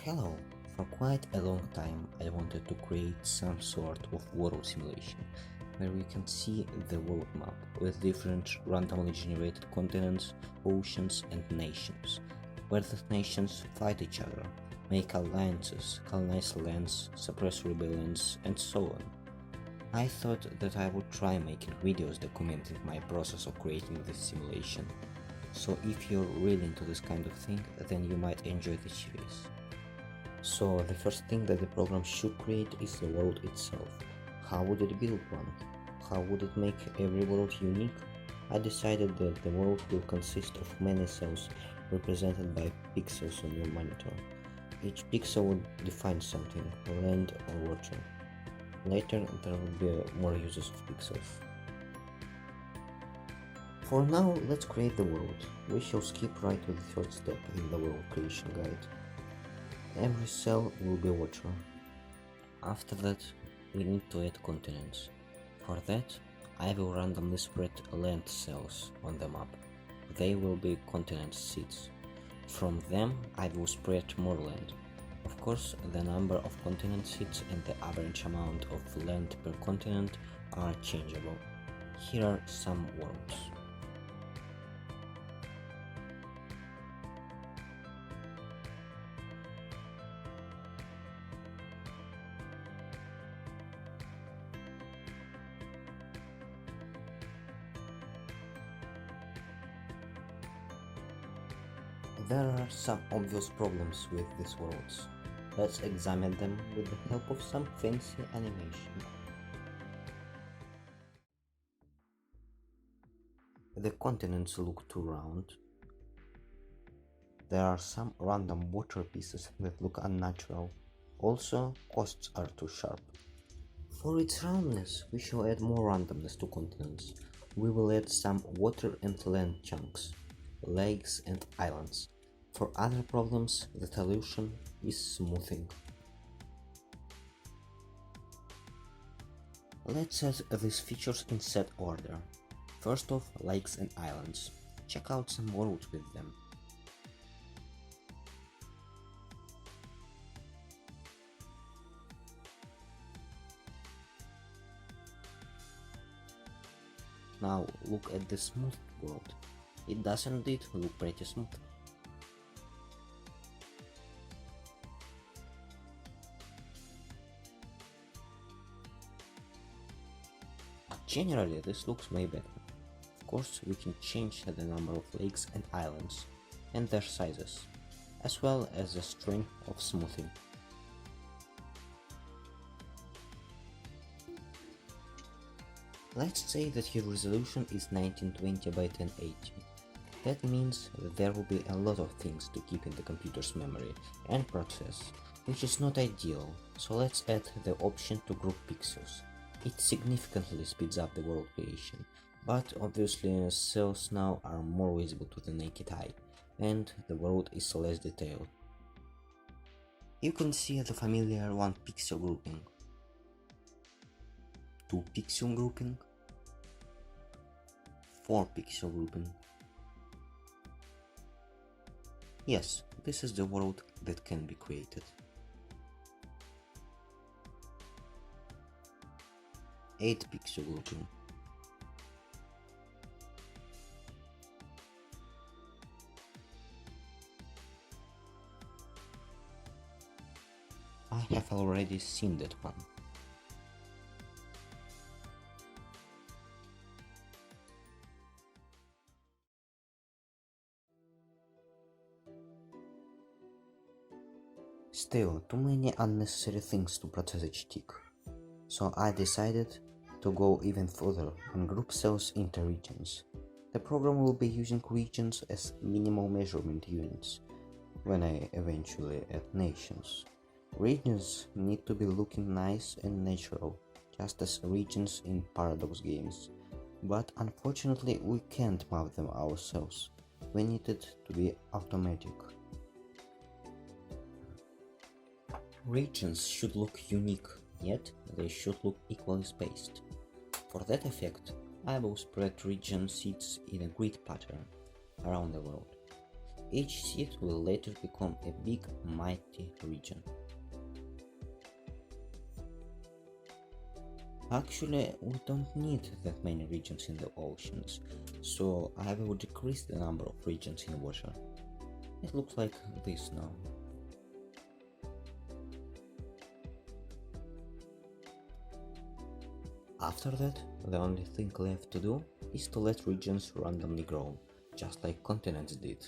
Hello! For quite a long time I wanted to create some sort of world simulation where we can see the world map with different randomly generated continents, oceans and nations, where the nations fight each other, make alliances, colonize lands, suppress rebellions and so on. I thought that I would try making videos documenting my process of creating this simulation. So if you're really into this kind of thing, then you might enjoy the series. So the first thing that the program should create is the world itself. How would it build one? How would it make every world unique? I decided that the world will consist of many cells represented by pixels on your monitor. Each pixel would define something, land or water. Later there will be more uses of pixels. For now, let's create the world. We shall skip right to the third step in the world creation guide. Every cell will be water. After that, we need to add continents. For that, I will randomly spread land cells on the map. They will be continent seeds. From them, I will spread more land. Of course, the number of continent seeds and the average amount of land per continent are changeable. Here are some worlds. There are some obvious problems with these worlds. Let's examine them with the help of some fancy animation. The continents look too round. There are some random water pieces that look unnatural. Also, coasts are too sharp. For its roundness, we shall add more randomness to continents. We will add some water and land chunks, lakes and islands. For other problems, the solution is smoothing. Let's add these features in set order. First off, lakes and islands. Check out some worlds with them. Now look at the smooth world. It does indeed look pretty smooth. Generally, this looks way better. Of course, we can change the number of lakes and islands, and their sizes, as well as the strength of smoothing. Let's say that your resolution is 1920 by 1080. That means that there will be a lot of things to keep in the computer's memory and process, which is not ideal, so let's add the option to group pixels. It significantly speeds up the world creation, but obviously cells now are more visible to the naked eye, and the world is less detailed. You can see the familiar 1 pixel grouping, 2 pixel grouping, 4 pixel grouping. Yes, this is the world that can be created. 8 pixel grouping. I have already seen that one. Still, too many unnecessary things to process each tick. So I decided to go even further and group cells into regions. The program will be using regions as minimal measurement units when I eventually add nations. Regions need to be looking nice and natural, just as regions in Paradox games. But unfortunately we can't map them ourselves. We need it to be automatic. Regions should look unique, yet they should look equally spaced. For that effect, I will spread region seeds in a grid pattern around the world. Each seat will later become a big, mighty region. Actually, we don't need that many regions in the oceans, so I will decrease the number of regions in water. It looks like this now. After that, the only thing left to do is to let regions randomly grow, just like continents did.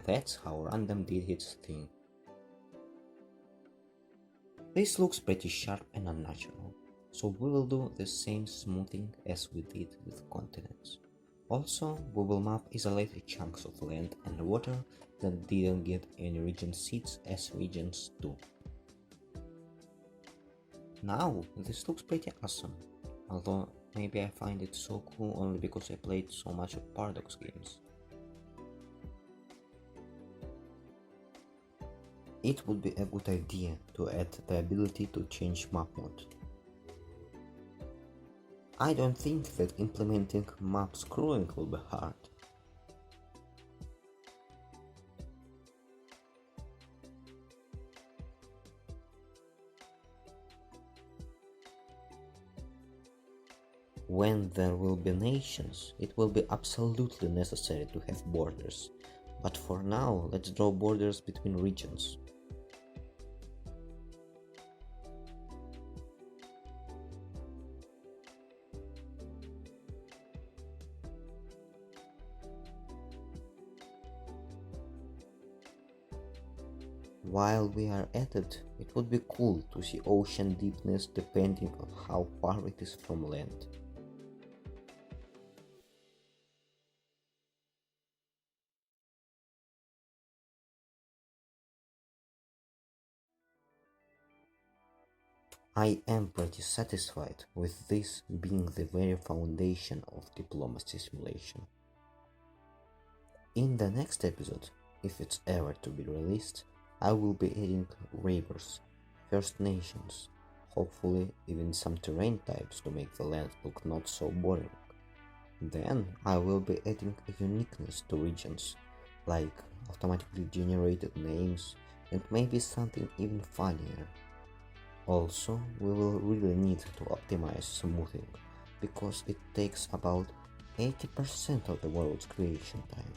That's how random did its thing. This looks pretty sharp and unnatural, so we will do the same smoothing as we did with continents. Also, we will map isolated chunks of land and water that didn't get any region seeds as regions do. Now, this looks pretty awesome, although maybe I find it so cool only because I played so much of Paradox games. It would be a good idea to add the ability to change map mode. I don't think that implementing map scrolling will be hard. When there will be nations, it will be absolutely necessary to have borders, but for now let's draw borders between regions. While we are at it, it would be cool to see ocean deepness depending on how far it is from land. I am pretty satisfied with this being the very foundation of diplomacy simulation. In the next episode, if it's ever to be released, I will be adding rivers, First Nations, hopefully even some terrain types to make the land look not so boring. Then I will be adding a uniqueness to regions, like automatically generated names and maybe something even funnier. Also, we will really need to optimize smoothing, because it takes about 80% of the world's creation time.